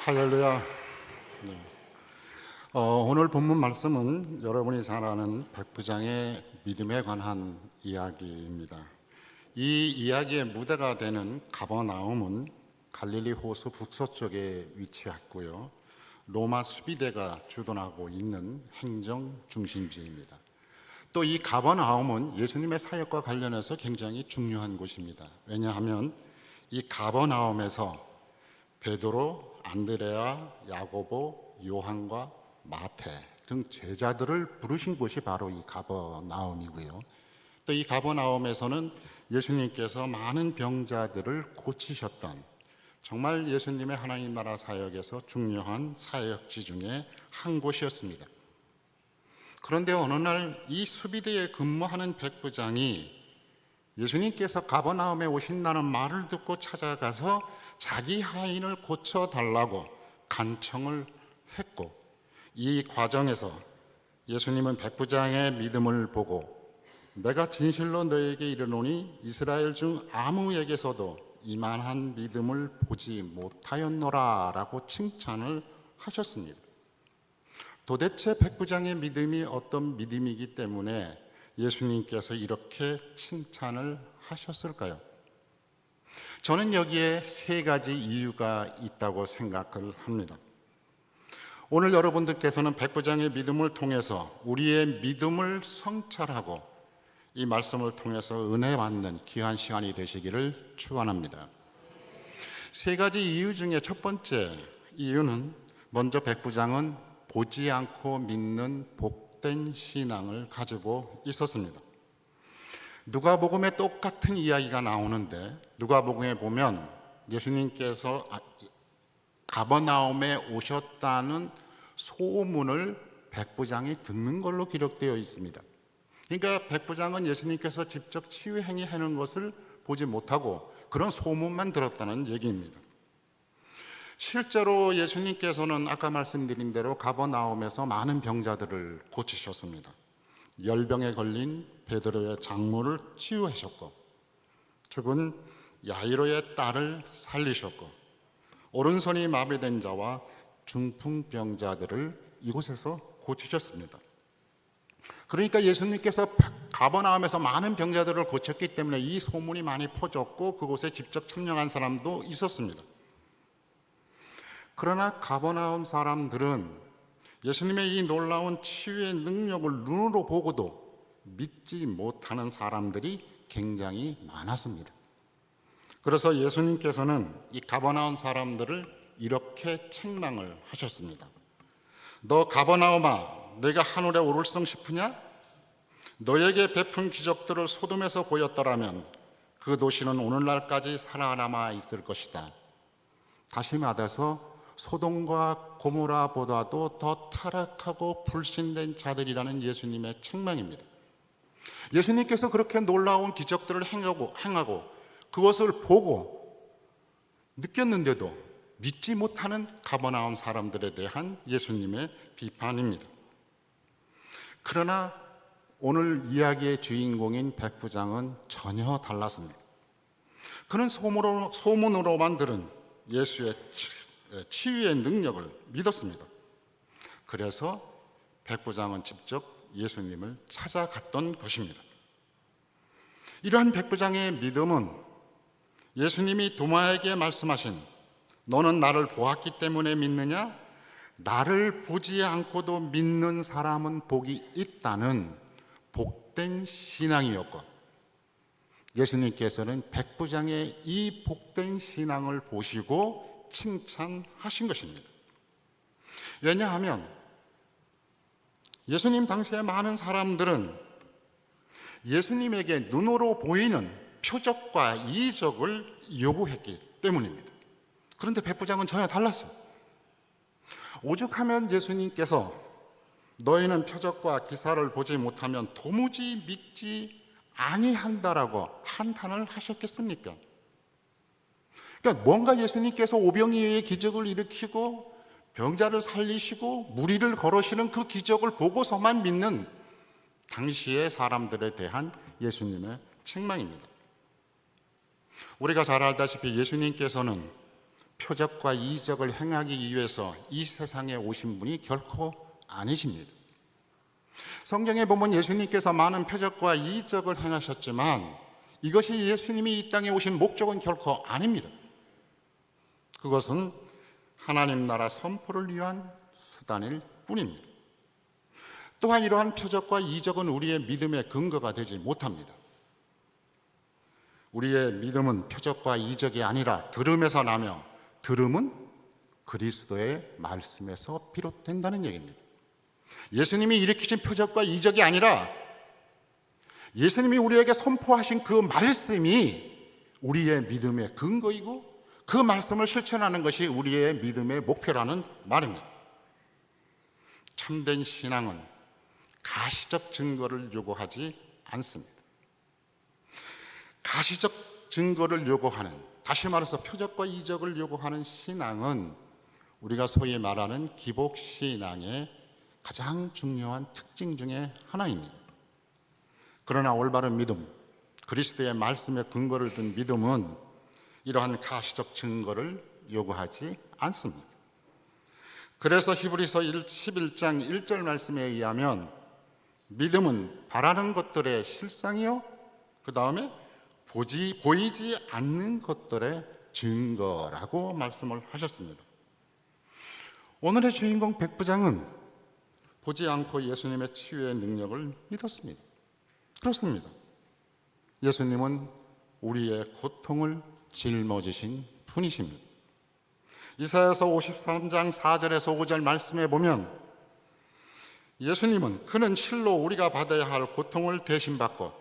할렐루야. 네. 오늘 본문 말씀은 여러분이 잘 아는 백부장의 믿음에 관한 이야기입니다. 이 이야기의 무대가 되는 가버나움은 갈릴리 호수 북서쪽에 위치했고요, 로마 수비대가 주둔하고 있는 행정 중심지입니다. 또 이 가버나움은 예수님의 사역과 관련해서 굉장히 중요한 곳입니다. 왜냐하면 이 가버나움에서 베드로, 안드레아, 야고보, 요한과 마태 등 제자들을 부르신 곳이 바로 이 가버나움이고요. 또 이 가버나움에서는 예수님께서 많은 병자들을 고치셨던, 정말 예수님의 하나님 나라 사역에서 중요한 사역지 중에 한 곳이었습니다. 그런데 어느 날 이 수비대에 근무하는 백부장이 예수님께서 가버나움에 오신다는 말을 듣고 찾아가서 자기 하인을 고쳐달라고 간청을 했고, 이 과정에서 예수님은 백부장의 믿음을 보고 내가 진실로 너에게 이르노니 이스라엘 중 아무에게서도 이만한 믿음을 보지 못하였노라 라고 칭찬을 하셨습니다. 도대체 백부장의 믿음이 어떤 믿음이기 때문에 예수님께서 이렇게 칭찬을 하셨을까요? 저는 여기에 세 가지 이유가 있다고 생각을 합니다. 오늘 여러분들께서는 백부장의 믿음을 통해서 우리의 믿음을 성찰하고 이 말씀을 통해서 은혜 받는 귀한 시간이 되시기를 축원합니다. 세 가지 이유 중에 첫 번째 이유는, 먼저 백부장은 보지 않고 믿는 복된 신앙을 가지고 있었습니다. 누가복음에 똑같은 이야기가 나오는데, 누가복음에 보면 예수님께서 가버나움에 오셨다는 소문을 백부장이 듣는 걸로 기록되어 있습니다. 그러니까 백부장은 예수님께서 직접 치유 행위하는 것을 보지 못하고 그런 소문만 들었다는 얘기입니다. 실제로 예수님께서는 아까 말씀드린 대로 가버나움에서 많은 병자들을 고치셨습니다. 열병에 걸린 베드로의 장모를 치유하셨고, 죽은 야이로의 딸을 살리셨고, 오른손이 마비된 자와 중풍병자들을 이곳에서 고치셨습니다. 그러니까 예수님께서 가버나움에서 많은 병자들을 고쳤기 때문에 이 소문이 많이 퍼졌고 그곳에 직접 참여한 사람도 있었습니다. 그러나 가버나움 사람들은 예수님의 이 놀라운 치유의 능력을 눈으로 보고도 믿지 못하는 사람들이 굉장히 많았습니다. 그래서 예수님께서는 이 가버나움 사람들을 이렇게 책망을 하셨습니다. 너 가버나움아, 내가 하늘에 오를성 싶으냐? 너에게 베푼 기적들을 소돔에서 보였더라면 그 도시는 오늘날까지 살아남아 있을 것이다. 다시 말해서 소돔과 고모라보다도 더 타락하고 불신된 자들이라는 예수님의 책망입니다. 예수님께서 그렇게 놀라운 기적들을 행하고 그것을 보고 느꼈는데도 믿지 못하는 가버나움 사람들에 대한 예수님의 비판입니다. 그러나 오늘 이야기의 주인공인 백부장은 전혀 달랐습니다. 그는 소문으로만 들은 예수의 치유의 능력을 믿었습니다. 그래서 백부장은 직접 예수님을 찾아갔던 것입니다. 이러한 백부장의 믿음은 예수님이 도마에게 말씀하신 너는 나를 보았기 때문에 믿느냐? 나를 보지 않고도 믿는 사람은 복이 있다는 복된 신앙이었고, 예수님께서는 백부장의 이 복된 신앙을 보시고 칭찬하신 것입니다. 왜냐하면 예수님 당시에 많은 사람들은 예수님에게 눈으로 보이는 표적과 이적을 요구했기 때문입니다. 그런데 백부장은 전혀 달랐어요. 오죽하면 예수님께서 너희는 표적과 기사를 보지 못하면 도무지 믿지 아니한다라고 한탄을 하셨겠습니까? 그러니까 뭔가 예수님께서 오병이어의 기적을 일으키고 병자를 살리시고 무리를 걸으시는 그 기적을 보고서만 믿는 당시의 사람들에 대한 예수님의 책망입니다. 우리가 잘 알다시피 예수님께서는 표적과 이적을 행하기 위해서 이 세상에 오신 분이 결코 아니십니다. 성경에 보면 예수님께서 많은 표적과 이적을 행하셨지만 이것이 예수님이 이 땅에 오신 목적은 결코 아닙니다. 그것은 하나님 나라 선포를 위한 수단일 뿐입니다. 또한 이러한 표적과 이적은 우리의 믿음의 근거가 되지 못합니다. 우리의 믿음은 표적과 이적이 아니라 들음에서 나며 들음은 그리스도의 말씀에서 비롯된다는 얘기입니다. 예수님이 일으키신 표적과 이적이 아니라 예수님이 우리에게 선포하신 그 말씀이 우리의 믿음의 근거이고 그 말씀을 실천하는 것이 우리의 믿음의 목표라는 말입니다. 참된 신앙은 가시적 증거를 요구하지 않습니다. 가시적 증거를 요구하는, 다시 말해서 표적과 이적을 요구하는 신앙은 우리가 소위 말하는 기복신앙의 가장 중요한 특징 중에 하나입니다. 그러나 올바른 믿음, 그리스도의 말씀에 근거를 둔 믿음은 이러한 가시적 증거를 요구하지 않습니다. 그래서 히브리서 11장 1절 말씀에 의하면 믿음은 바라는 것들의 실상이요, 그 다음에 보이지 않는 것들의 증거라고 말씀을 하셨습니다. 오늘의 주인공 백부장은 보지 않고 예수님의 치유의 능력을 믿었습니다. 그렇습니다. 예수님은 우리의 고통을 짊어지신 분이십니다. 이사야서 53장 4절에서 5절 말씀에 보면 예수님은 그는 실로 우리가 받아야 할 고통을 대신 받고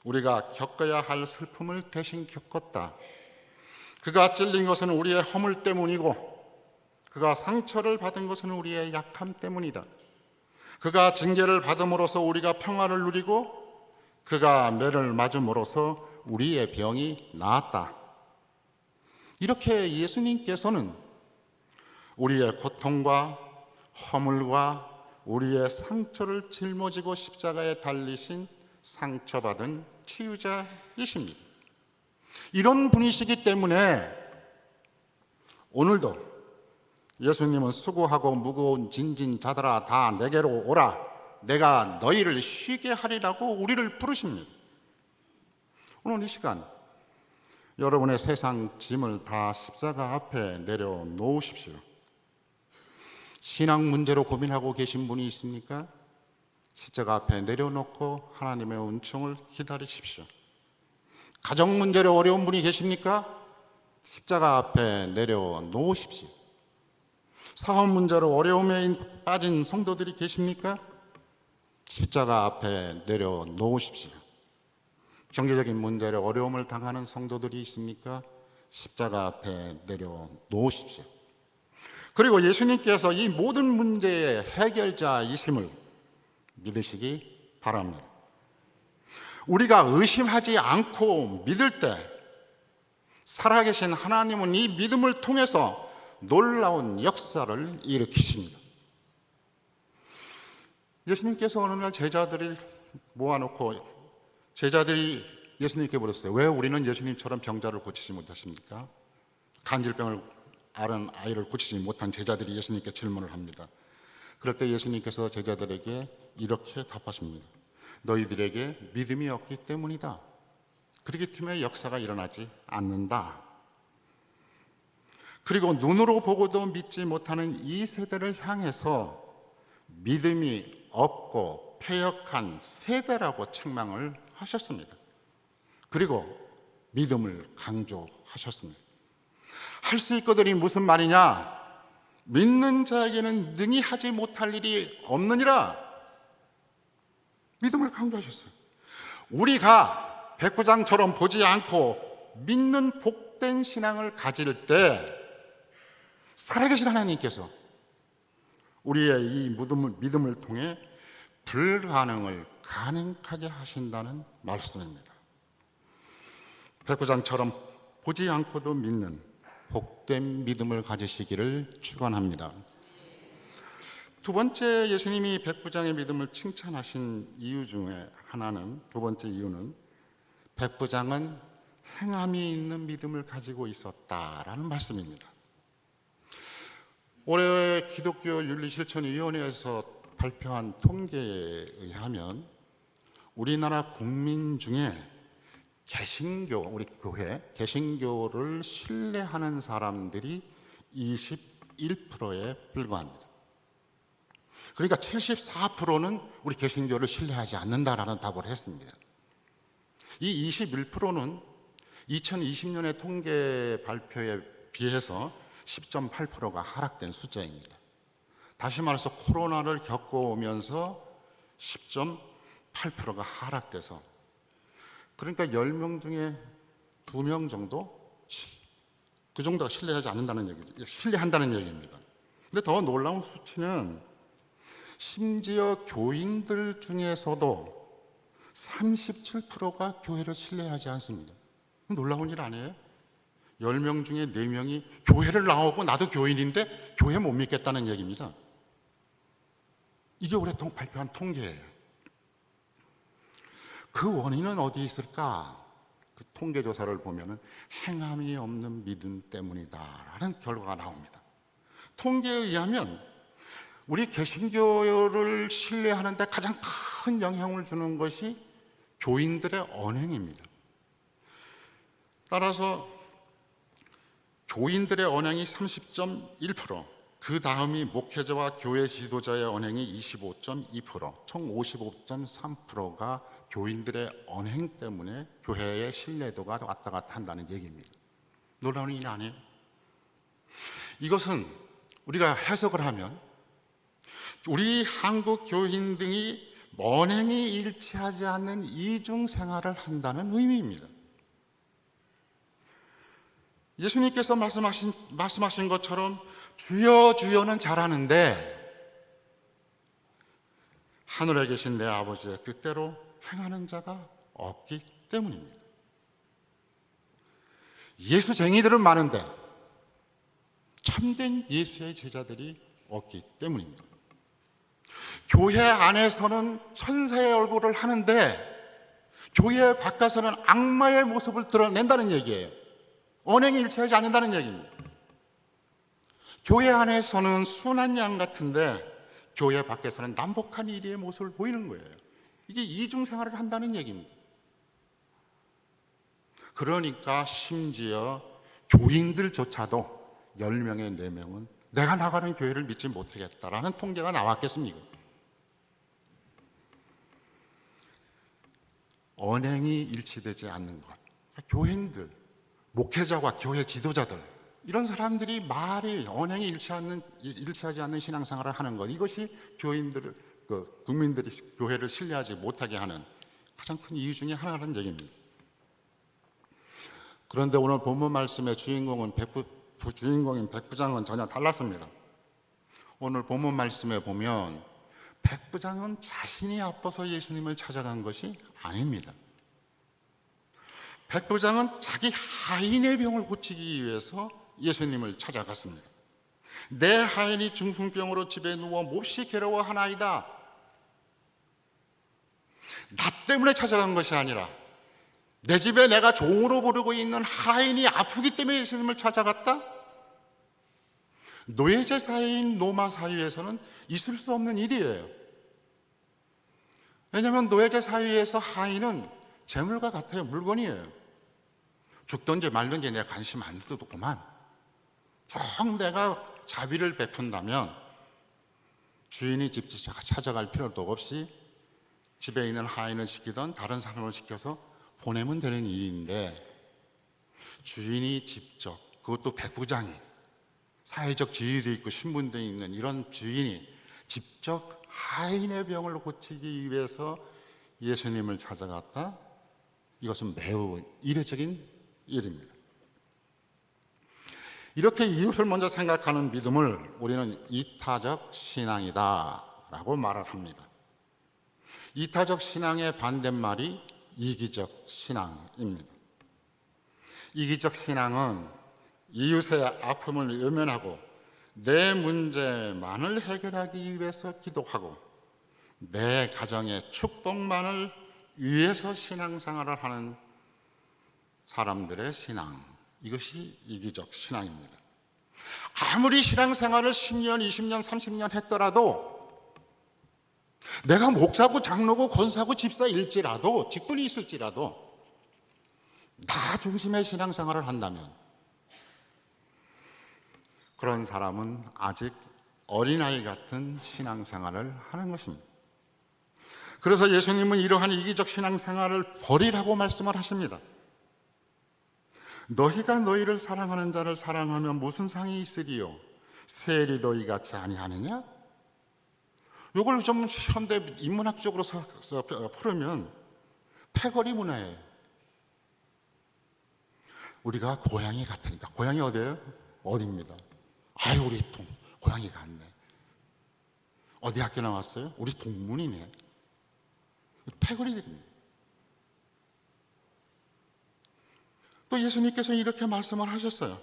우리가 겪어야 할 슬픔을 대신 겪었다. 그가 찔린 것은 우리의 허물 때문이고 그가 상처를 받은 것은 우리의 약함 때문이다. 그가 징계를 받음으로써 우리가 평화를 누리고 그가 매를 맞음으로써 우리의 병이 나았다. 이렇게 예수님께서는 우리의 고통과 허물과 우리의 상처를 짊어지고 십자가에 달리신 상처받은 치유자이십니다. 이런 분이시기 때문에 오늘도 예수님은 수고하고 무거운 진진 자들아 다 내게로 오라, 내가 너희를 쉬게 하리라고 우리를 부르십니다. 오늘 이 시간 여러분의 세상 짐을 다 십자가 앞에 내려놓으십시오. 신앙 문제로 고민하고 계신 분이 있습니까? 십자가 앞에 내려놓고 하나님의 은총을 기다리십시오. 가정 문제로 어려운 분이 계십니까? 십자가 앞에 내려놓으십시오. 사업 문제로 어려움에 빠진 성도들이 계십니까? 십자가 앞에 내려놓으십시오. 경제적인 문제로 어려움을 당하는 성도들이 있습니까? 십자가 앞에 내려놓으십시오. 그리고 예수님께서 이 모든 문제의 해결자이심을 믿으시기 바랍니다. 우리가 의심하지 않고 믿을 때 살아계신 하나님은 이 믿음을 통해서 놀라운 역사를 일으키십니다. 예수님께서 어느 날 제자들을 모아놓고 제자들이 예수님께 물었어요. 왜 우리는 예수님처럼 병자를 고치지 못하십니까? 간질병을 앓은 아이를 고치지 못한 제자들이 예수님께 질문을 합니다. 그럴 때 예수님께서 제자들에게 이렇게 답하십니다. 너희들에게 믿음이 없기 때문이다. 그렇기 때문에 역사가 일어나지 않는다. 그리고 눈으로 보고도 믿지 못하는 이 세대를 향해서 믿음이 없고 패역한 세대라고 책망을 하셨습니다. 그리고 믿음을 강조하셨습니다. 할 수 있거든이 무슨 말이냐? 믿는 자에게는 능히 하지 못할 일이 없느니라. 믿음을 강조하셨어요. 우리가 백부장처럼 보지 않고 믿는 복된 신앙을 가질 때 살아계신 하나님께서 우리의 이 믿음을 통해 불가능을 가능하게 하신다는 말씀입니다. 백부장처럼 보지 않고도 믿는 복된 믿음을 가지시기를 축원합니다. 두 번째 예수님이 백부장의 믿음을 칭찬하신 이유 중에 하나는, 두 번째 이유는 백부장은 행함이 있는 믿음을 가지고 있었다라는 말씀입니다. 올해 기독교 윤리실천위원회에서 발표한 통계에 의하면 우리나라 국민 중에 개신교, 우리 교회, 개신교를 신뢰하는 사람들이 21%에 불과합니다. 그러니까 74%는 우리 개신교를 신뢰하지 않는다라는 답을 했습니다. 이 21%는 2020년의 통계 발표에 비해서 10.8%가 하락된 숫자입니다. 다시 말해서 코로나를 겪어오면서 10.8%가 하락돼서, 그러니까 10명 중에 2명 정도? 그 정도가 신뢰한다는 얘기입니다. 근데 더 놀라운 수치는 심지어 교인들 중에서도 37%가 교회를 신뢰하지 않습니다. 놀라운 일 아니에요? 10명 중에 4명이 교회를 나오고 나도 교인인데 교회 못 믿겠다는 얘기입니다. 이게 올해 발표한 통계예요. 그 원인은 어디 있을까? 그 통계조사를 보면은 행함이 없는 믿음 때문이다라는 결과가 나옵니다. 통계에 의하면 우리 개신교를 신뢰하는 데 가장 큰 영향을 주는 것이 교인들의 언행입니다. 따라서 교인들의 언행이 30.1%, 그 다음이 목회자와 교회 지도자의 언행이 25.2%, 총 55.3%가 교인들의 언행 때문에 교회의 신뢰도가 왔다 갔다 한다는 얘기입니다. 놀라운 일 아니에요? 이것은 우리가 해석을 하면 우리 한국 교인 등이 언행이 일치하지 않는 이중 생활을 한다는 의미입니다. 예수님께서 말씀하신 것처럼 주여 주여는 잘하는데 하늘에 계신 내 아버지의 뜻대로 행하는 자가 없기 때문입니다. 예수쟁이들은 많은데 참된 예수의 제자들이 없기 때문입니다. 교회 안에서는 천사의 얼굴을 하는데 교회 바깥에서는 악마의 모습을 드러낸다는 얘기예요. 언행이 일치하지 않는다는 얘기입니다. 교회 안에서는 순한 양 같은데 교회 밖에서는 남북한 이리의 모습을 보이는 거예요. 이게 이중생활을 한다는 얘기입니다. 그러니까 심지어 교인들조차도 10명의 4명은 내가 나가는 교회를 믿지 못하겠다라는 통계가 나왔겠습니까? 언행이 일치되지 않는 것, 교인들, 목회자와 교회 지도자들, 이런 사람들이 말이 언행이 일치하지 않는 신앙생활을 하는 것, 이것이 국민들이 교회를 신뢰하지 못하게 하는 가장 큰 이유 중에 하나라는 얘기입니다. 그런데 오늘 본문 말씀의 주인공인 백부장은 전혀 달랐습니다. 오늘 본문 말씀에 보면 백부장은 자신이 아파서 예수님을 찾아간 것이 아닙니다. 백부장은 자기 하인의 병을 고치기 위해서 예수님을 찾아갔습니다. 내 하인이 중풍병으로 집에 누워 몹시 괴로워하나이다. 나 때문에 찾아간 것이 아니라 내 집에 내가 종으로 부르고 있는 하인이 아프기 때문에 예수님을 찾아갔다? 노예제 사회인 로마 사회에서는 있을 수 없는 일이에요. 왜냐하면 노예제 사회에서 하인은 재물과 같아요. 물건이에요. 죽든지 말든지 내 관심 안 두고만 정 내가 자비를 베푼다면 주인이 집 찾아갈 필요도 없이 집에 있는 하인을 시키던 다른 사람을 시켜서 보내면 되는 일인데, 주인이 직접, 그것도 백부장이 사회적 지위도 있고 신분도 있는 이런 주인이 직접 하인의 병을 고치기 위해서 예수님을 찾아갔다? 이것은 매우 이례적인 일입니다. 이렇게 이웃을 먼저 생각하는 믿음을 우리는 이타적 신앙이다 라고 말을 합니다. 이타적 신앙의 반대말이 이기적 신앙입니다. 이기적 신앙은 이웃의 아픔을 외면하고 내 문제만을 해결하기 위해서 기도하고 내 가정의 축복만을 위해서 신앙생활을 하는 사람들의 신앙, 이것이 이기적 신앙입니다. 아무리 신앙생활을 10년, 20년, 30년 했더라도, 내가 목사고 장로고 권사고 집사일지라도, 직분이 있을지라도 나 중심의 신앙생활을 한다면 그런 사람은 아직 어린아이 같은 신앙생활을 하는 것입니다. 그래서 예수님은 이러한 이기적 신앙생활을 버리라고 말씀을 하십니다. 너희가 너희를 사랑하는 자를 사랑하면 무슨 상이 있으리요? 세리 너희 같이 아니하느냐? 이걸 좀 현대 인문학적으로 풀으면 패거리 문화예요. 우리가 고양이 같으니까. 고양이 어디예요? 어디입니다. 아유, 우리 고양이 같네. 어디 학교 나왔어요? 우리 동문이네. 패거리들입니다. 또 예수님께서 이렇게 말씀을 하셨어요.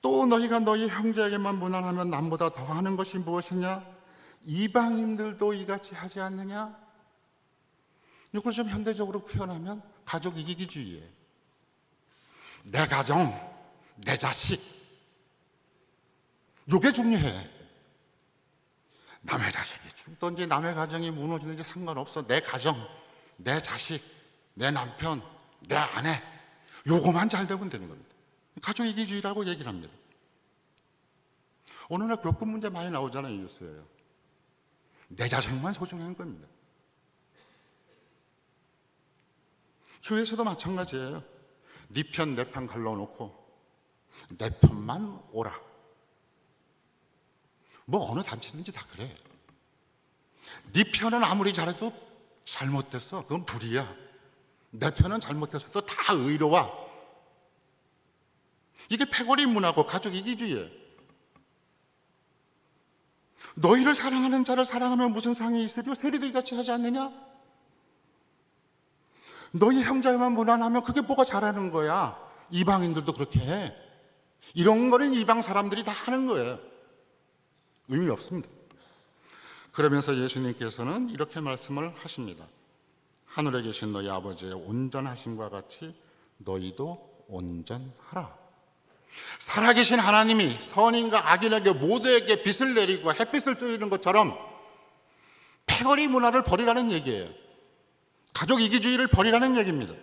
또 너희가 너희 형제에게만 무난하면 남보다 더하는 것이 무엇이냐? 이방인들도 이같이 하지 않느냐? 이걸 좀 현대적으로 표현하면 가족 이기주의예요. 내 가정, 내 자식, 이게 중요해. 남의 자식이 죽든지 남의 가정이 무너지든지 상관없어. 내 가정, 내 자식, 내 남편, 내 아내, 요거만 잘 되면 되는 겁니다. 가족 이기주의라고 얘기를 합니다. 어느 날 교권 문제 많이 나오잖아요, 뉴스에요. 내 자식만 소중한 겁니다. 교회에서도 마찬가지예요. 네 편, 내 편 갈라놓고 내 편만 오라. 뭐 어느 단체든지 다 그래. 네 편은 아무리 잘해도 잘못됐어. 그건 불이야. 내 편은 잘못됐어도 다 의로와. 이게 패거리 문화고 가족 이기주의예요. 너희를 사랑하는 자를 사랑하면 무슨 상이 있으리요? 세리도 이같이 하지 않느냐? 너희 형제만 무난하면 그게 뭐가 잘하는 거야? 이방인들도 그렇게 해. 이런 거는 이방 사람들이 다 하는 거예요. 의미 없습니다. 그러면서 예수님께서는 이렇게 말씀을 하십니다. 하늘에 계신 너희 아버지의 온전하심과 같이 너희도 온전하라. 살아계신 하나님이 선인과 악인에게 모두에게 빛을 내리고 햇빛을 쬐이는 것처럼 패거리 문화를 버리라는 얘기예요. 가족 이기주의를 버리라는 얘기입니다.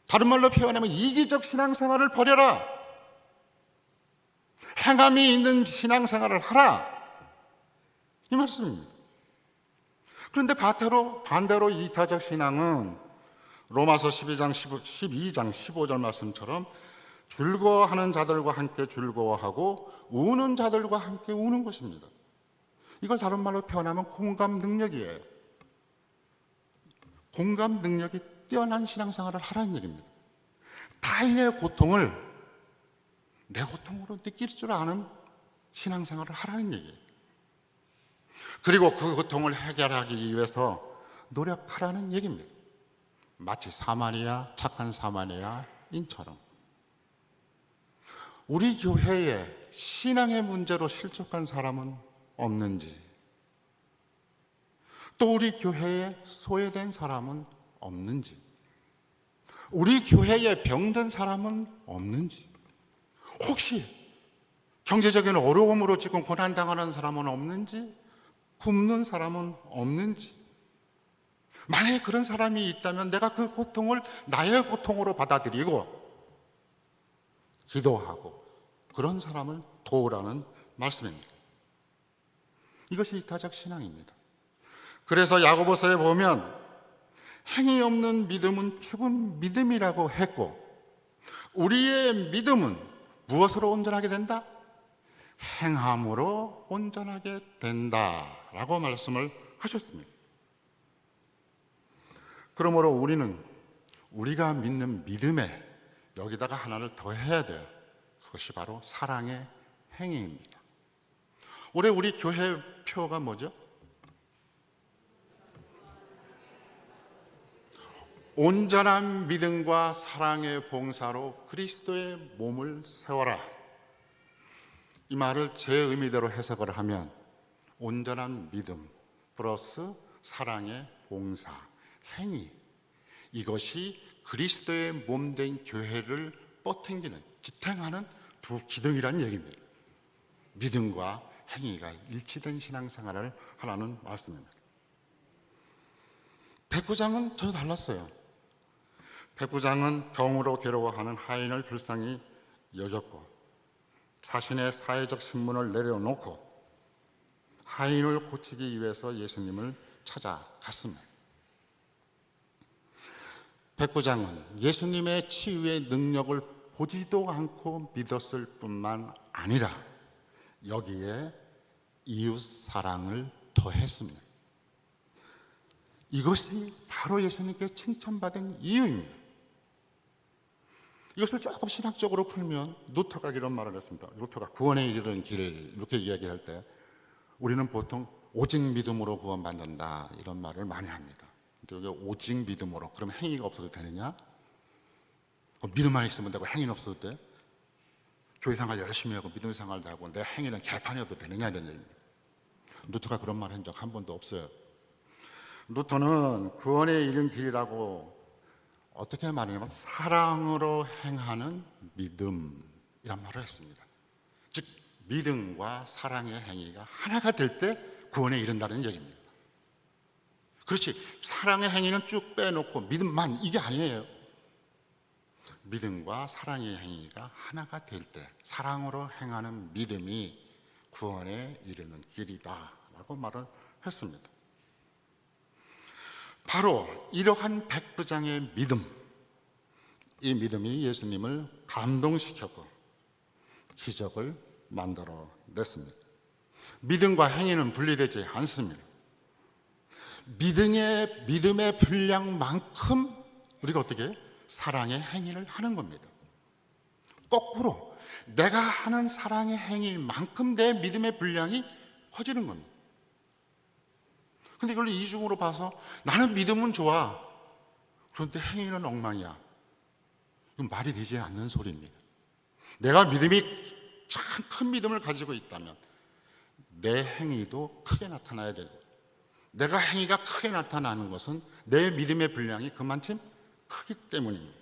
다른 말로 표현하면 이기적 신앙생활을 버려라. 행함이 있는 신앙생활을 하라. 이 말씀입니다. 그런데 반대로 이타적 신앙은 로마서 12장 15절 말씀처럼 즐거워하는 자들과 함께 즐거워하고 우는 자들과 함께 우는 것입니다. 이걸 다른 말로 표현하면 공감 능력이에요. 공감 능력이 뛰어난 신앙생활을 하라는 얘기입니다. 타인의 고통을 내 고통으로 느낄 줄 아는 신앙생활을 하라는 얘기예요. 그리고 그 고통을 해결하기 위해서 노력하라는 얘기입니다. 마치 착한 사마리아인처럼. 우리 교회에 신앙의 문제로 실족한 사람은 없는지, 또 우리 교회에 소외된 사람은 없는지, 우리 교회에 병든 사람은 없는지, 혹시 경제적인 어려움으로 지금 고난당하는 사람은 없는지, 굶는 사람은 없는지, 만약에 그런 사람이 있다면 내가 그 고통을 나의 고통으로 받아들이고 기도하고 그런 사람을 도우라는 말씀입니다. 이것이 이타적 신앙입니다. 그래서 야고보서에 보면 행위 없는 믿음은 죽은 믿음이라고 했고, 우리의 믿음은 무엇으로 온전하게 된다? 행함으로 온전하게 된다라고 말씀을 하셨습니다. 그러므로 우리는 우리가 믿는 믿음에 여기다가 하나를 더 해야 돼요. 그것이 바로 사랑의 행위입니다. 올해 우리 교회 표가 뭐죠? 온전한 믿음과 사랑의 봉사로 그리스도의 몸을 세워라. 이 말을 제 의미대로 해석을 하면 온전한 믿음 플러스 사랑의 봉사, 행위, 이것이 그리스도의 몸된 교회를 뻗탱기는, 지탱하는 두 기둥이라는 얘기입니다. 믿음과 행위가 일치된 신앙생활을 하라는 말씀입니다. 백부장은 전혀 달랐어요. 백부장은 병으로 괴로워하는 하인을 불쌍히 여겼고 자신의 사회적 신분을 내려놓고 하인을 고치기 위해서 예수님을 찾아갔습니다. 백부장은 예수님의 치유의 능력을 보지도 않고 믿었을 뿐만 아니라 여기에 이웃 사랑을 더했습니다. 이것이 바로 예수님께 칭찬받은 이유입니다. 이것을 조금 신학적으로 풀면 루터가 이런 말을 했습니다. 루터가 구원에 이르는 길을 이렇게 이야기할 때 우리는 보통 오직 믿음으로 구원받는다 이런 말을 많이 합니다. 여기 오직 믿음으로, 그럼 행위가 없어도 되느냐? 믿음만 있으면 되고 행위는 없어도 돼? 교회 생활 열심히 하고 믿음 생활도 하고 내 행위는 개판이어도 되느냐 이런 얘기입니다. 루터가 그런 말 한 적 한 번도 없어요. 루터는 구원에 이른 길이라고 어떻게 말하냐면 사랑으로 행하는 믿음이란 말을 했습니다. 즉 믿음과 사랑의 행위가 하나가 될 때 구원에 이른다는 얘기입니다. 그렇지, 사랑의 행위는 쭉 빼놓고 믿음만, 이게 아니에요. 믿음과 사랑의 행위가 하나가 될 때 사랑으로 행하는 믿음이 구원에 이르는 길이다 라고 말을 했습니다. 바로 이러한 백부장의 믿음, 이 믿음이 예수님을 감동시켰고 기적을 만들어냈습니다. 믿음과 행위는 분리되지 않습니다. 믿음의 분량만큼 우리가 어떻게 사랑의 행위를 하는 겁니다. 거꾸로 내가 하는 사랑의 행위만큼 내 믿음의 분량이 커지는 겁니다. 근데 이걸 이중으로 봐서 나는 믿음은 좋아, 그런데 행위는 엉망이야, 이건 말이 되지 않는 소리입니다. 내가 믿음이 참 큰 믿음을 가지고 있다면 내 행위도 크게 나타나야 되고, 내가 행위가 크게 나타나는 것은 내 믿음의 분량이 그만큼 크기 때문입니다.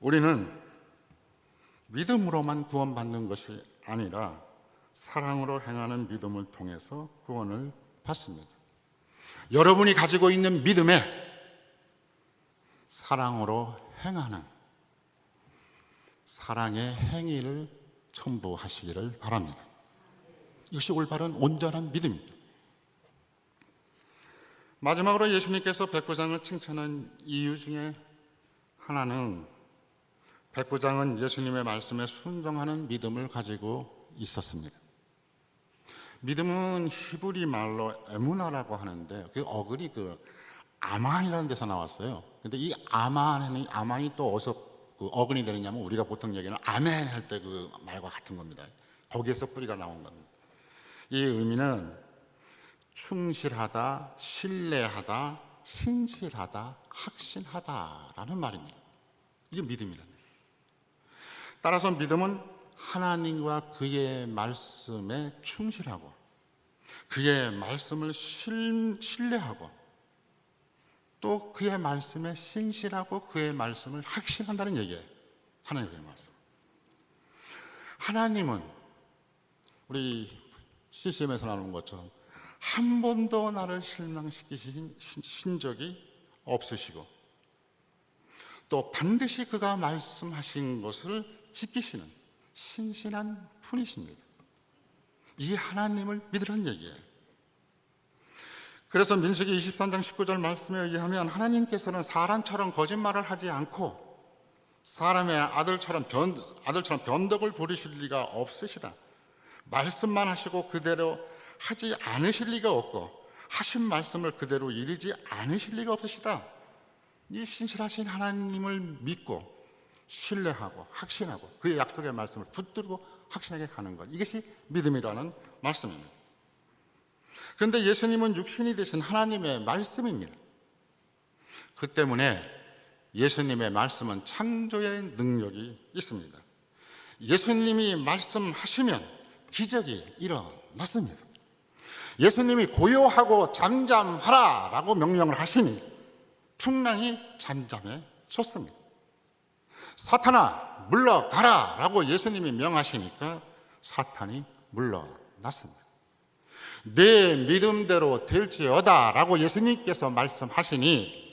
우리는 믿음으로만 구원받는 것이 아니라 사랑으로 행하는 믿음을 통해서 구원을 받습니다. 여러분이 가지고 있는 믿음에 사랑으로 행하는 사랑의 행위를 첨부하시기를 바랍니다. 이것이 올바른 온전한 믿음입니다. 마지막으로 예수님께서 백부장을 칭찬한 이유 중에 하나는 백부장은 예수님의 말씀에 순종하는 믿음을 가지고 있었습니다. 믿음은 히브리 말로 에무나라고 하는데 그 어글이 아만이라는 데서 나왔어요. 근데 이 아만이 또 어디서 어근이 되느냐면 우리가 보통 얘기는 아멘 할 때 그 말과 같은 겁니다. 거기에서 뿌리가 나온 겁니다. 이 의미는 충실하다, 신뢰하다, 신실하다, 확신하다라는 말입니다. 이게 믿음이라는 거예요. 따라서 믿음은 하나님과 그의 말씀에 충실하고 그의 말씀을 신뢰하고 또 그의 말씀에 신실하고 그의 말씀을 확신한다는 얘기예요. 하나님의 말씀. 하나님은 우리 CCM에서 나오는 것처럼 한 번도 나를 실망시키신 적이 없으시고 또 반드시 그가 말씀하신 것을 지키시는 신실한 분이십니다. 이 하나님을 믿으라는 얘기예요. 그래서 민수기 23장 19절 말씀에 의하면 하나님께서는 사람처럼 거짓말을 하지 않고 사람의 아들처럼 변덕을 부리실 리가 없으시다. 말씀만 하시고 그대로 하지 않으실 리가 없고 하신 말씀을 그대로 이루지 않으실 리가 없으시다. 이 신실하신 하나님을 믿고 신뢰하고 확신하고 그의 약속의 말씀을 붙들고 확신하게 가는 것, 이것이 믿음이라는 말씀입니다. 그런데 예수님은 육신이 되신 하나님의 말씀입니다. 그 때문에 예수님의 말씀은 창조의 능력이 있습니다. 예수님이 말씀하시면 기적이 일어났습니다. 예수님이 고요하고 잠잠하라 라고 명령을 하시니 풍랑이 잠잠해졌습니다. 사탄아 물러가라 라고 예수님이 명하시니까 사탄이 물러났습니다. 내 믿음대로 될지어다 라고 예수님께서 말씀하시니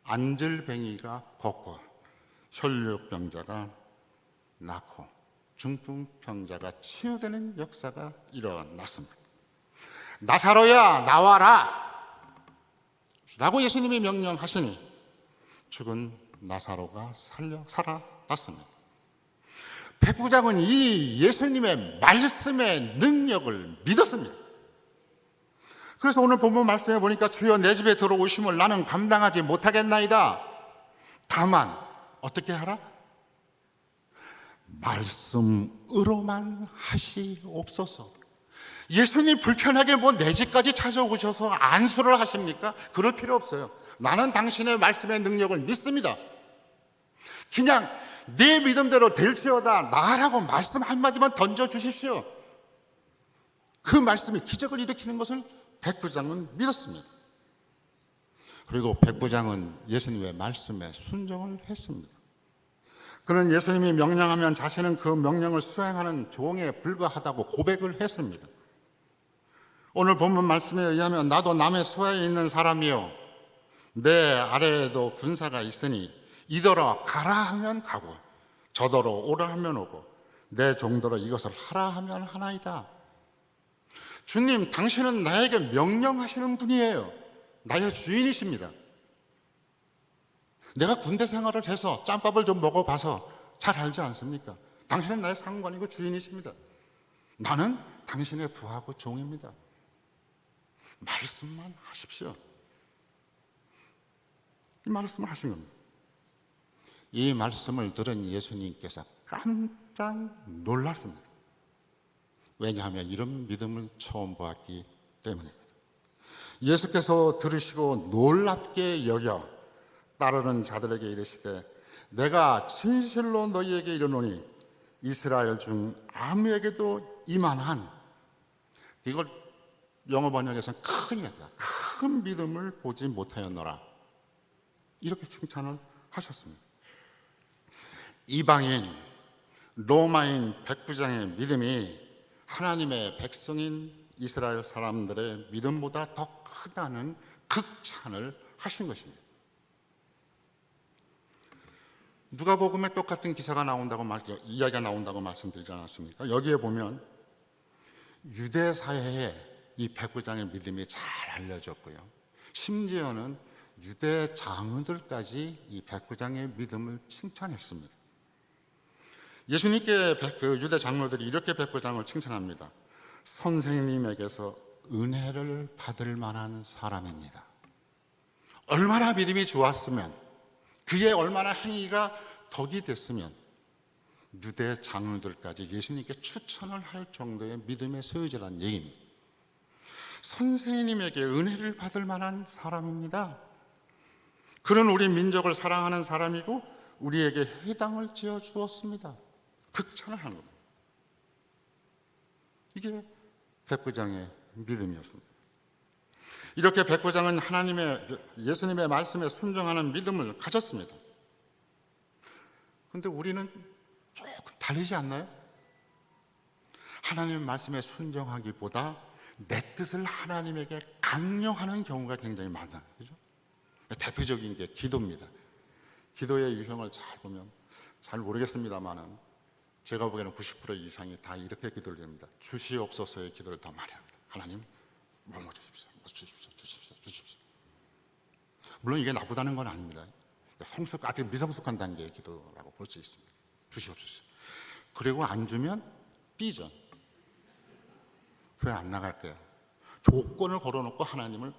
안질뱅이가 걷고 혈류병자가 낫고 중풍병자가 치유되는 역사가 일어났습니다. 나사로야 나와라 라고 예수님이 명령하시니 죽은 나사로가 살아났습니다. 백부장은 이 예수님의 말씀의 능력을 믿었습니다. 그래서 오늘 본문 말씀에 보니까 주여 내 집에 들어오심을 나는 감당하지 못하겠나이다. 다만 어떻게 하라? 말씀으로만 하시옵소서. 예수님 불편하게 뭐 내 집까지 찾아오셔서 안수를 하십니까? 그럴 필요 없어요. 나는 당신의 말씀의 능력을 믿습니다. 그냥 네 믿음대로 될지어다 나라고 말씀 한마디만 던져주십시오. 그 말씀이 기적을 일으키는 것을 백부장은 믿었습니다. 그리고 백부장은 예수님의 말씀에 순종을 했습니다. 그는 예수님이 명령하면 자신은 그 명령을 수행하는 종에 불과하다고 고백을 했습니다. 오늘 본문 말씀에 의하면 나도 남의 수하에 있는 사람이요 내 아래에도 군사가 있으니 이더러 가라 하면 가고 저더러 오라 하면 오고 내 종더러 이것을 하라 하면 하나이다. 주님, 당신은 나에게 명령하시는 분이에요. 나의 주인이십니다. 내가 군대 생활을 해서 짬밥을 좀 먹어봐서 잘 알지 않습니까? 당신은 나의 상관이고 주인이십니다. 나는 당신의 부하고 종입니다. 말씀만 하십시오. 이 말씀을 하신 겁니다. 이 말씀을 들은 예수님께서 깜짝 놀랐습니다. 왜냐하면 이런 믿음을 처음 보았기 때문입니다. 예수께서 들으시고 놀랍게 여겨 따르는 자들에게 이르시되 내가 진실로 너희에게 이르노니 이스라엘 중 아무에게도 이만한, 이걸 영어 번역에서는 큰 믿음을 보지 못하였노라, 이렇게 칭찬을 하셨습니다. 이방인 로마인 백부장의 믿음이 하나님의 백성인 이스라엘 사람들의 믿음보다 더 크다는 극찬을 하신 것입니다. 누가복음에 똑같은 기사가 나온다고 이야기가 나온다고 말씀드리지 않았습니까? 여기에 보면 유대 사회에 이 백부장의 믿음이 잘 알려졌고요. 심지어는 유대 장로들까지 이 백부장의 믿음을 칭찬했습니다. 예수님께 그 유대 장로들이 이렇게 백부장을 칭찬합니다. 선생님에게서 은혜를 받을 만한 사람입니다. 얼마나 믿음이 좋았으면, 그의 얼마나 행위가 덕이 됐으면 유대 장로들까지 예수님께 추천을 할 정도의 믿음의 소유자라는 얘기입니다. 선생님에게 은혜를 받을 만한 사람입니다. 그는 우리 민족을 사랑하는 사람이고 우리에게 회당을 지어 주었습니다. 극찬을 하는 겁니다. 이게 백부장의 믿음이었습니다. 이렇게 백부장은 예수님의 말씀에 순종하는 믿음을 가졌습니다. 그런데 우리는 조금 다르지 않나요? 하나님의 말씀에 순종하기보다 내 뜻을 하나님에게 강요하는 경우가 굉장히 많아요. 그죠? 대표적인 게 기도입니다. 기도의 유형을 잘 보면, 잘 모르겠습니다만은 제가 보기에는 90% 이상이 다 이렇게 기도를 합니다. 주시옵소서의 기도를 더 많이 합니다. 하나님, 뭐뭐 주십시오. 주십시오. 물론 이게 나쁘다는 건 아닙니다. 아직 미성숙한 단계의 기도라고 볼 수 있습니다. 주시옵소서. 그리고 안 주면 삐져. 교회 안 나갈 거야. 조건을 걸어놓고 하나님을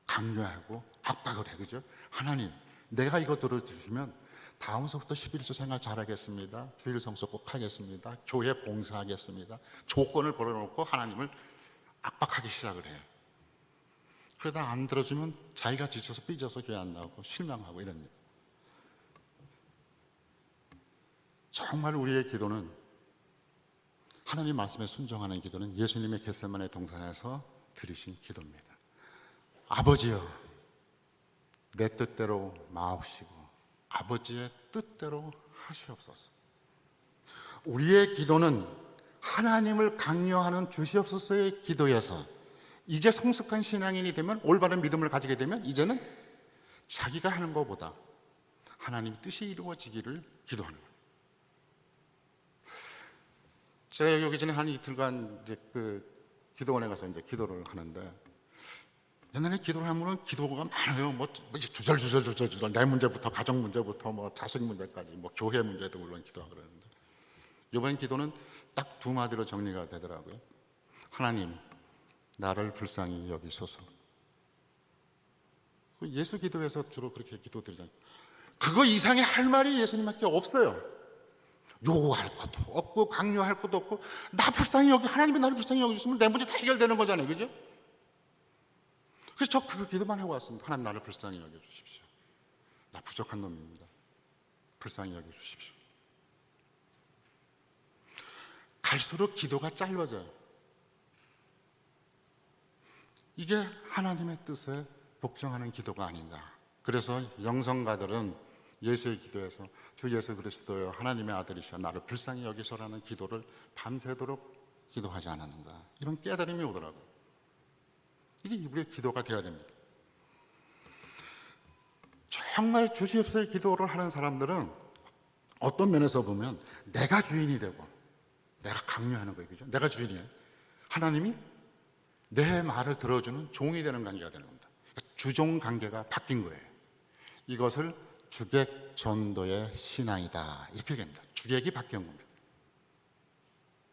강요하고 압박을 해. 그죠? 하나님, 내가 이거 들어주시면 다음서부터 11조 생활 잘하겠습니다. 주일 성수 꼭 하겠습니다. 교회 봉사하겠습니다. 조건을 걸어놓고 하나님을 압박하기 시작을 해요. 그러다 안 들어주면 자기가 지쳐서 삐져서 교회 안 나오고 실망하고 이럽니다. 정말 우리의 기도는, 하나님 말씀에 순종하는 기도는 예수님의 겟세마네 동산에서 드리신 기도입니다. 아버지여, 내 뜻대로 마옵시고 아버지의 뜻대로 하시옵소서. 우리의 기도는 하나님을 강요하는 주시옵소서의 기도에서 이제 성숙한 신앙인이 되면, 올바른 믿음을 가지게 되면 이제는 자기가 하는 것보다 하나님 뜻이 이루어지기를 기도하는 거예요. 제가 여기 전에 한 이틀간 이제 기도원에 가서 이제 기도를 하는데, 옛날에 기도를 하면은 기도가 많아요. 뭐 주절 내 문제부터 가정 문제부터 뭐 자식 문제까지 뭐 교회 문제도 물론 기도하고 그러는데, 이번 기도는 딱 두 마디로 정리가 되더라고요. 하나님, 나를 불쌍히 여기소서. 예수 기도에서 주로 그렇게 기도드리잖아요. 그거 이상의 할 말이 예수님밖에 없어요. 요구할 것도 없고 강요할 것도 없고, 나 불쌍히 여기, 하나님이 나를 불쌍히 여기시면 내 문제 다 해결되는 거잖아요. 그죠? 그래서 저 그 기도만 하고 왔습니다. 하나님, 나를 불쌍히 여겨주십시오. 나 부족한 놈입니다. 불쌍히 여겨주십시오. 갈수록 기도가 짧아져요. 이게 하나님의 뜻에 복종하는 기도가 아닌가. 그래서 영성가들은 예수의 기도에서 주 예수 그리스도여 하나님의 아들이시여 나를 불쌍히 여기소라는 기도를 밤새도록 기도하지 않았는가, 이런 깨달음이 오더라고요. 이게 우리의 기도가 되어야 됩니다. 정말 주시옵소서의 기도를 하는 사람들은 어떤 면에서 보면 내가 주인이 되고, 내가 강요하는 거예요. 그죠? 내가 주인이에요. 하나님이 내 말을 들어주는 종이 되는 관계가 되는 겁니다. 주종 관계가 바뀐 거예요. 이것을 주객 전도의 신앙이다, 이렇게 얘기합니다. 주객이 바뀐 겁니다.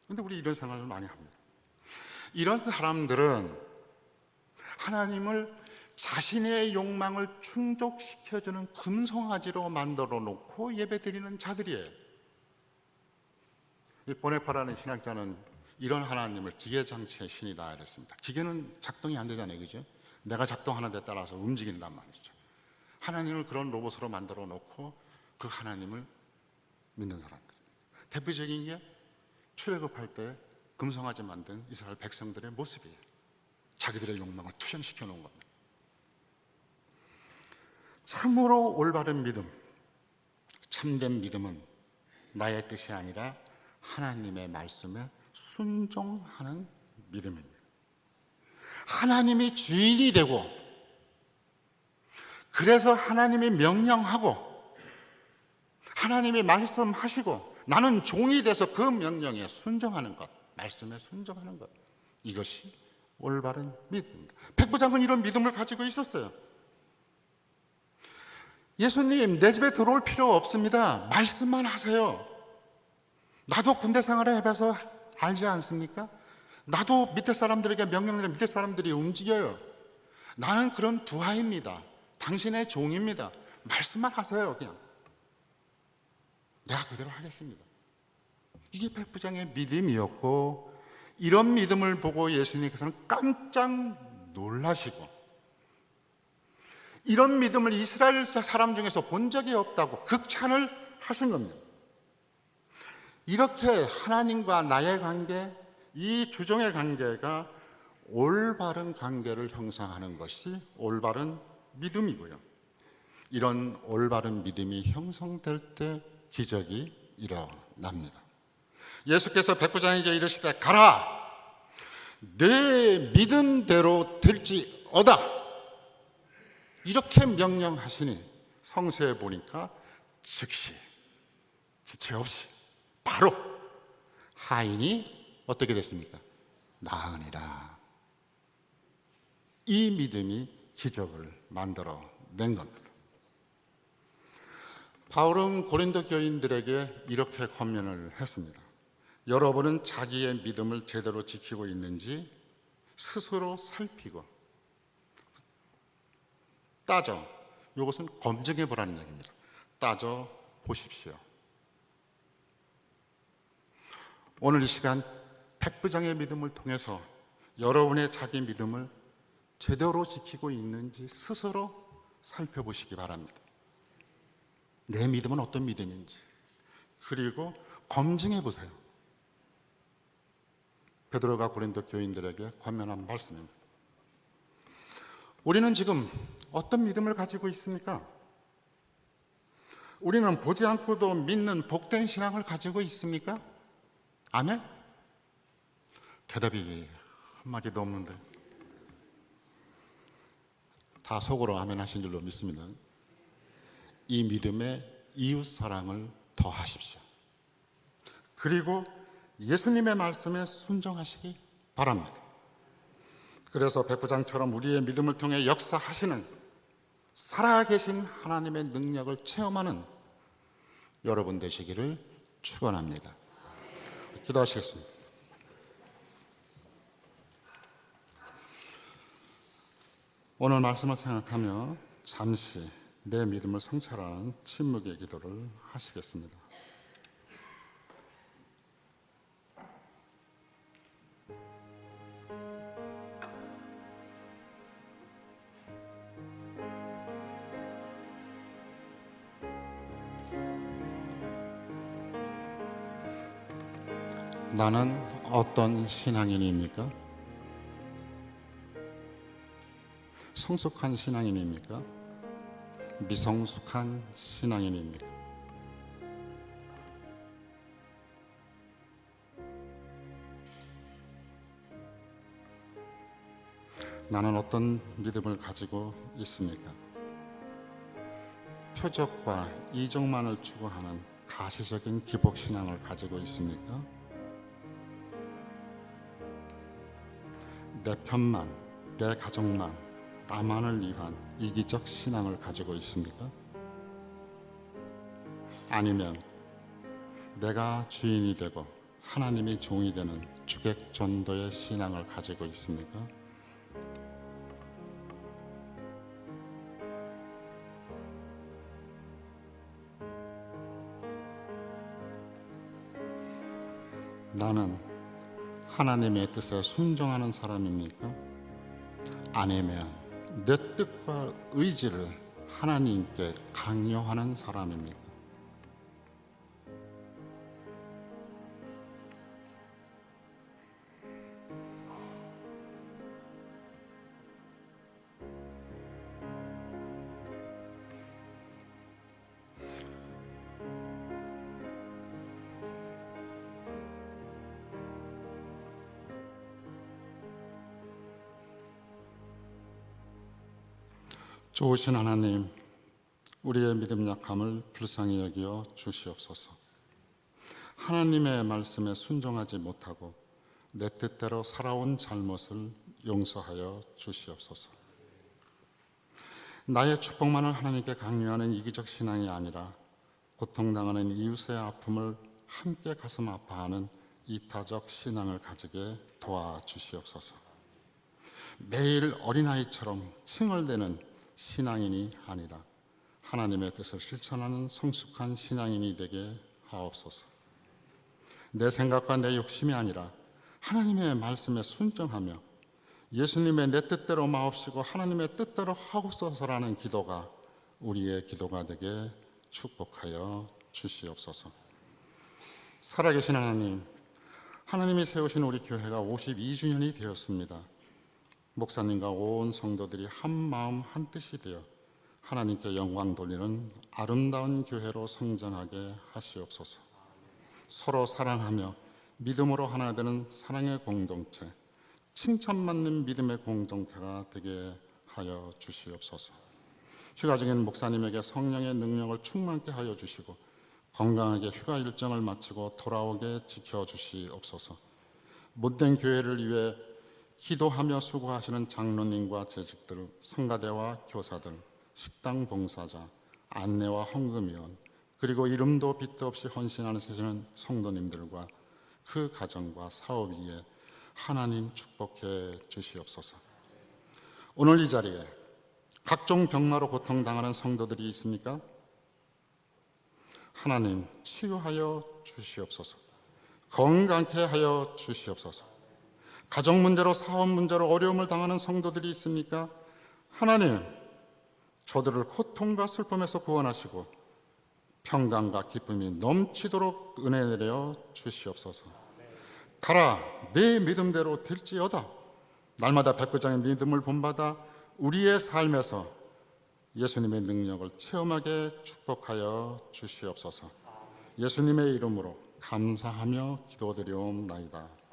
그런데 우리 이런 생각을 많이 합니다. 이런 사람들은 하나님을 자신의 욕망을 충족시켜주는 금송아지로 만들어 놓고 예배드리는 자들이에요. 이 보네파라는 신학자는 이런 하나님을 기계장치의 신이다 이랬습니다. 기계는 작동이 안 되잖아요. 그죠? 내가 작동하는 데 따라서 움직인단 말이죠. 하나님을 그런 로봇으로 만들어 놓고 그 하나님을 믿는 사람들. 대표적인 게 출애굽할 때 금송아지 만든 이스라엘 백성들의 모습이에요. 자기들의 욕망을 투영시켜 놓은 겁니다. 참으로 올바른 믿음, 참된 믿음은 나의 뜻이 아니라 하나님의 말씀에 순종하는 믿음입니다. 하나님이 주인이 되고, 그래서 하나님이 명령하고 하나님이 말씀하시고 나는 종이 돼서 그 명령에 순종하는 것, 말씀에 순종하는 것, 이것이 올바른 믿음입니다. 백부장은 이런 믿음을 가지고 있었어요. 예수님, 내 집에 들어올 필요 없습니다. 말씀만 하세요. 나도 군대 생활을 해봐서 알지 않습니까? 나도 밑에 사람들에게 명령을 밑에 사람들이 움직여요. 나는 그런 부하입니다. 당신의 종입니다. 말씀만 하세요. 그냥 내가 그대로 하겠습니다. 이게 백부장의 믿음이었고, 이런 믿음을 보고 예수님께서는 깜짝 놀라시고, 이런 믿음을 이스라엘 사람 중에서 본 적이 없다고 극찬을 하신 겁니다. 이렇게 하나님과 나의 관계, 이 주종의 관계가 올바른 관계를 형성하는 것이 올바른 믿음이고요. 이런 올바른 믿음이 형성될 때 기적이 일어납니다. 예수께서 백부장에게 이르시되 가라, 내 믿음대로 될지어다, 이렇게 명령하시니 성서에 보니까 즉시 지체 없이 바로 하인이 어떻게 됐습니까? 나으니라. 이 믿음이 기적을 만들어 낸 겁니다. 바울은 고린도 교인들에게 이렇게 권면을 했습니다. 여러분은 자기의 믿음을 제대로 지키고 있는지 스스로 살피고 따져, 이것은 검증해 보라는 얘기입니다. 따져 보십시오. 오늘 이 시간 백부장의 믿음을 통해서 여러분의 자기 믿음을 제대로 지키고 있는지 스스로 살펴보시기 바랍니다. 내 믿음은 어떤 믿음인지, 그리고 검증해 보세요. 베드로가 고린도 교인들에게 권면한 말씀입니다. 우리는 지금 어떤 믿음을 가지고 있습니까? 우리는 보지 않고도 믿는 복된 신앙을 가지고 있습니까? 아멘? 대답이 한마디도 없는데 다 속으로 아멘 하신 줄로 믿습니다. 이 믿음에 이웃 사랑을 더하십시오. 그리고 예수님의 말씀에 순종하시기 바랍니다. 그래서 백부장처럼 우리의 믿음을 통해 역사하시는 살아계신 하나님의 능력을 체험하는 여러분 되시기를 축원합니다. 기도하시겠습니다. 오늘 말씀을 생각하며 잠시 내 믿음을 성찰하는 침묵의 기도를 하시겠습니다. 나는 어떤 신앙인입니까? 성숙한 신앙인입니까? 미성숙한 신앙인입니까? 나는 어떤 믿음을 가지고 있습니까? 표적과 이적만을 추구하는 가시적인 기복신앙을 가지고 있습니까? 내 편만, 내 가족만, 나만을 위한 이기적 신앙을 가지고 있습니까? 아니면 내가 주인이 되고 하나님이 종이 되는 주객 전도의 신앙을 가지고 있습니까? 나는 하나님의 뜻에 순종하는 사람입니까? 아니면 내 뜻과 의지를 하나님께 강요하는 사람입니까? 좋으신 하나님, 우리의 믿음 약함을 불쌍히 여기어 주시옵소서. 하나님의 말씀에 순종하지 못하고 내 뜻대로 살아온 잘못을 용서하여 주시옵소서. 나의 축복만을 하나님께 강요하는 이기적 신앙이 아니라 고통당하는 이웃의 아픔을 함께 가슴 아파하는 이타적 신앙을 가지게 도와주시옵소서. 매일 어린아이처럼 칭얼대는 신앙인이 아니라 하나님의 뜻을 실천하는 성숙한 신앙인이 되게 하옵소서. 내 생각과 내 욕심이 아니라 하나님의 말씀에 순종하며 예수님의 내 뜻대로 마옵시고 하나님의 뜻대로 하옵소서라는 기도가 우리의 기도가 되게 축복하여 주시옵소서. 살아계신 하나님, 하나님이 세우신 우리 교회가 52주년이 되었습니다. 목사님과 온 성도들이 한 마음 한 뜻이 되어 하나님께 영광 돌리는 아름다운 교회로 성장하게 하시옵소서. 서로 사랑하며 믿음으로 하나 되는 사랑의 공동체, 칭찬받는 믿음의 공동체가 되게 하여 주시옵소서. 휴가 중인 목사님에게 성령의 능력을 충만케 하여 주시고 건강하게 휴가 일정을 마치고 돌아오게 지켜주시옵소서. 못된 교회를 위해 기도하며 수고하시는 장로님과 재직들, 성가대와 교사들, 식당 봉사자, 안내와 헌금위원, 그리고 이름도 빚도 없이 헌신하시는 성도님들과 그 가정과 사업 위에 하나님 축복해 주시옵소서. 오늘 이 자리에 각종 병마로 고통당하는 성도들이 있습니까? 하나님 치유하여 주시옵소서. 건강케 하여 주시옵소서. 가정 문제로 사업 문제로 어려움을 당하는 성도들이 있습니까? 하나님, 저들을 고통과 슬픔에서 구원하시고 평강과 기쁨이 넘치도록 은혜 내려 주시옵소서. 가라, 내 믿음대로 될지어다. 날마다 백부장의 믿음을 본받아 우리의 삶에서 예수님의 능력을 체험하게 축복하여 주시옵소서. 예수님의 이름으로 감사하며 기도드리옵나이다.